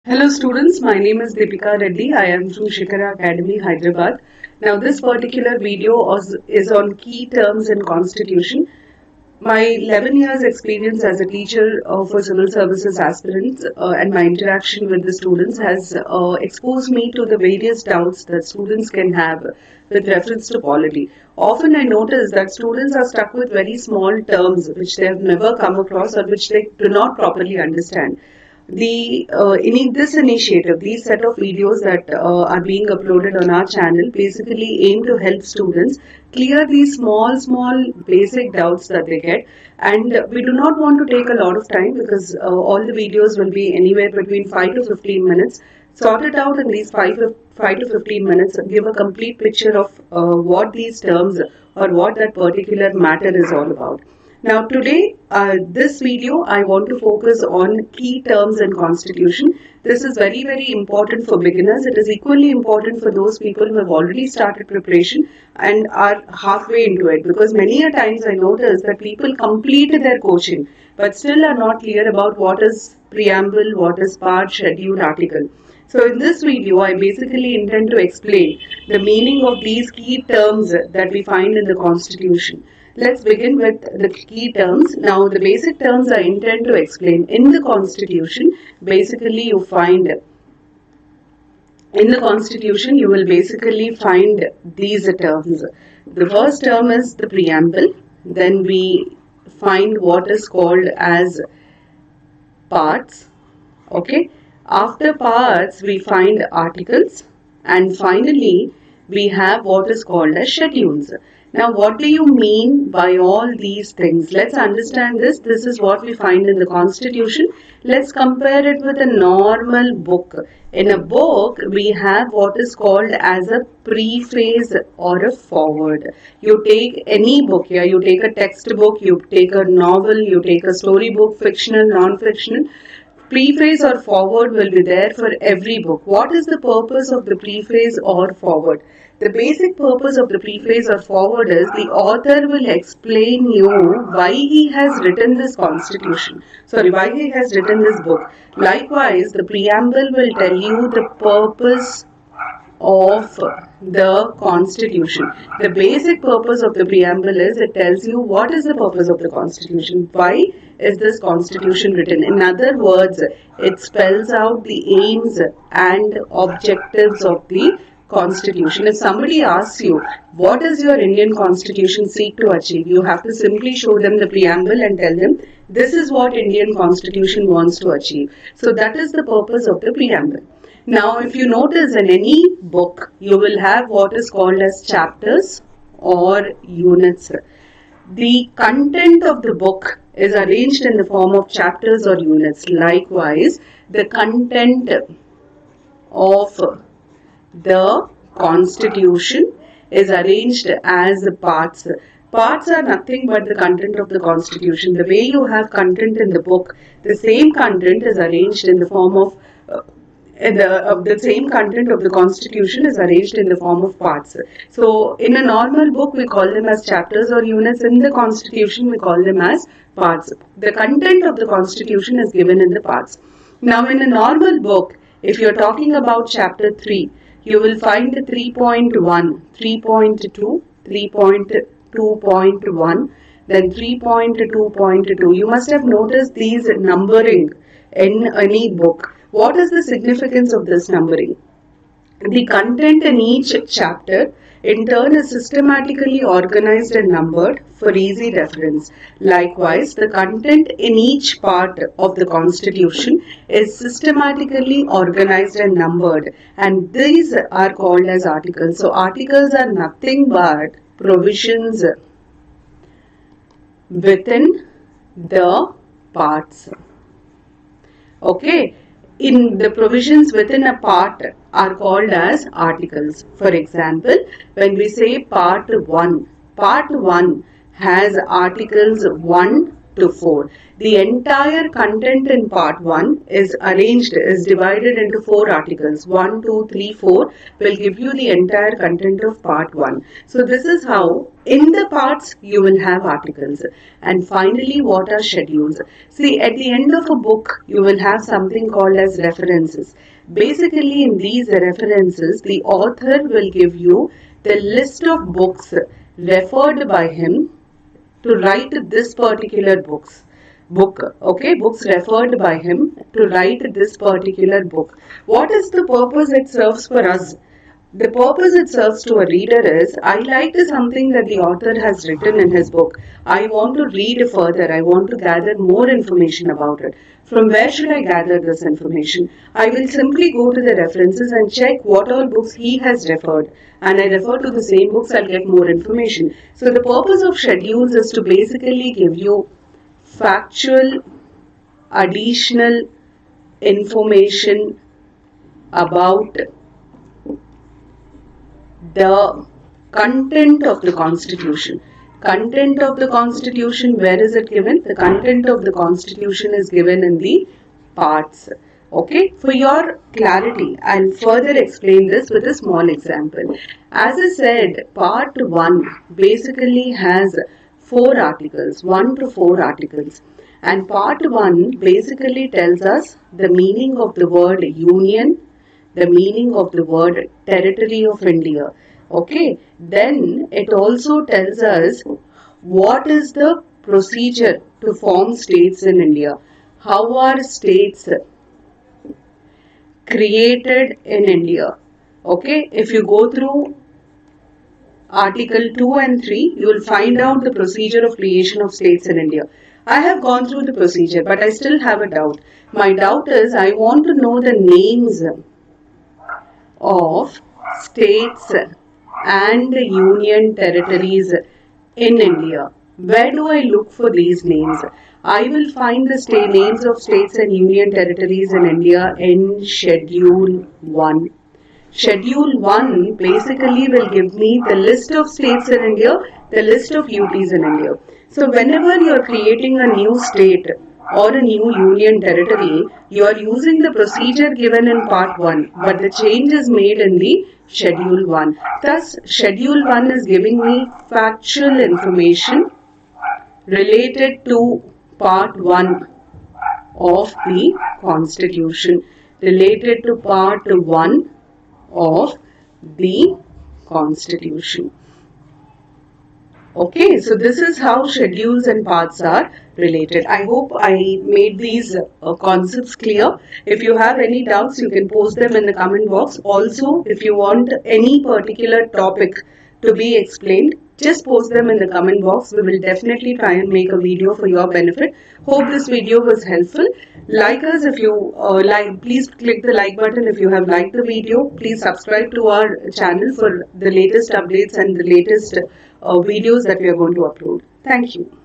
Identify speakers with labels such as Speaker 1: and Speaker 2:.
Speaker 1: Hello students, my name is Deepika Reddy. I am from Shikara Academy, Hyderabad. Now this particular video is on key terms in Constitution. My 11 years experience as a teacher for civil services aspirants and my interaction with the students has exposed me to the various doubts that students can have with reference to polity. Often I notice that students are stuck with very small terms which they have never come across or which they do not properly understand. This initiative, these set of videos that are being uploaded on our channel basically aim to help students clear these small basic doubts that they get. And we do not want to take a lot of time because all the videos will be anywhere between 5 to 15 minutes. Sort it out in these 5 to 15 minutes and give a complete picture of what these terms or what that particular matter is all about. Now today, this video, I want to focus on key terms in Constitution. This is very important for beginners. It is equally important for those people who have already started preparation and are halfway into it, because many a times I notice that people complete their coaching but still are not clear about what is preamble, what is part, schedule, article. So in this video, I basically intend to explain the meaning of these key terms that we find in the Constitution. Let's begin with the key terms. Now, the basic terms I intend to explain in the Constitution. Basically, you will basically find these terms. The first term is the preamble. Then we find what is called as parts. Okay. After parts, we find articles. And finally, we have what is called as schedules. Now, what do you mean by all these things? Let's understand this. This is what we find in the Constitution. Let's compare it with a normal book. In a book, we have what is called as a preface or a foreword. You take any book here, you take a textbook, you take a novel, you take a storybook, fictional, non-fictional. Preface or foreword will be there for every book. What is the purpose of the preface or foreword? The basic purpose of the preface or foreword is the author will explain you why he has written this constitution. Why he has written this book. Likewise, the preamble will tell you the purpose of the constitution. The basic purpose of the preamble is it tells you what is the purpose of the constitution. Why is this constitution written? In other words, it spells out the aims and objectives of the Constitution. If somebody asks you, what does your Indian Constitution seek to achieve? You have to simply show them the preamble and tell them, this is what Indian Constitution wants to achieve. So that is the purpose of the preamble. Now, if you notice in any book, you will have what is called as chapters or units. The content of the book is arranged in the form of chapters or units. Likewise, the content of the Constitution is arranged as parts. Parts are nothing but the content of the Constitution. The way you have content in the book, the same content is arranged in the form of the same content of the Constitution is arranged in the form of parts. So, in a normal book, we call them as chapters or units. In the Constitution, we call them as parts. The content of the Constitution is given in the parts. Now, in a normal book, if you're talking about chapter 3, you will find 3.1, 3.2, 3.2.1, then 3.2.2. You must have noticed these numbering in any book. What is the significance of this numbering? The content in each chapter in turn is systematically organized and numbered for easy reference. Likewise, the content in each part of the Constitution is systematically organized and numbered, and these are called as articles. So, articles are nothing but provisions within the parts. Okay. In the provisions within a part are called as articles. For example, when we say part 1 has articles 1 to 4. The entire content in part 1 is divided into 4 articles. 1, 2, 3, 4 will give you the entire content of part 1. So this is how in the parts you will have articles. And finally, what are schedules? See, at the end of a book, you will have something called as references. Basically, in these references, the author will give you the list of books referred by him to write this particular book, okay, books referred by him to write this particular book. What is the purpose it serves for us? The purpose it serves to a reader is, I liked something that the author has written in his book. I want to read further. I want to gather more information about it. From where should I gather this information? I will simply go to the references and check what all books he has referred. And I refer to the same books, I'll get more information. So the purpose of schedules is to basically give you factual, additional information about the content of the Constitution. Content of the Constitution, where is it given? The content of the Constitution is given in the parts. Okay, for your clarity, I'll further explain this with a small example. As I said, part 1 basically has 4 articles, 1 to 4 articles. And part 1 basically tells us the meaning of the word union, the meaning of the word territory of India. Okay, then it also tells us what is the procedure to form states in India. How are states created in India? Okay, if you go through Article 2 and 3, you will find out the procedure of creation of states in India. I have gone through the procedure, but I still have a doubt. My doubt is, I want to know the names of states and union territories in India. Where do I look for these names? I will find the names of states and union territories in India in Schedule 1. Schedule 1 basically will give me the list of states in India, the list of UTs in India. So whenever you are creating a new state or a new union territory, you are using the procedure given in part 1, but the change is made in the Schedule 1. Thus, Schedule 1 is giving me factual information related to part 1 of the Constitution. Related to part 1 of the Constitution. Okay, so this is how schedules and parts are related. I hope I made these concepts clear. If you have any doubts, you can post them in the comment box. Also, if you want any particular topic to be explained, just post them in the comment box. We will definitely try and make a video for your benefit. Hope this video was helpful. Like us if you please click the like button if you have liked the video. Please subscribe to our channel for the latest updates and the latest videos that we are going to upload. Thank you.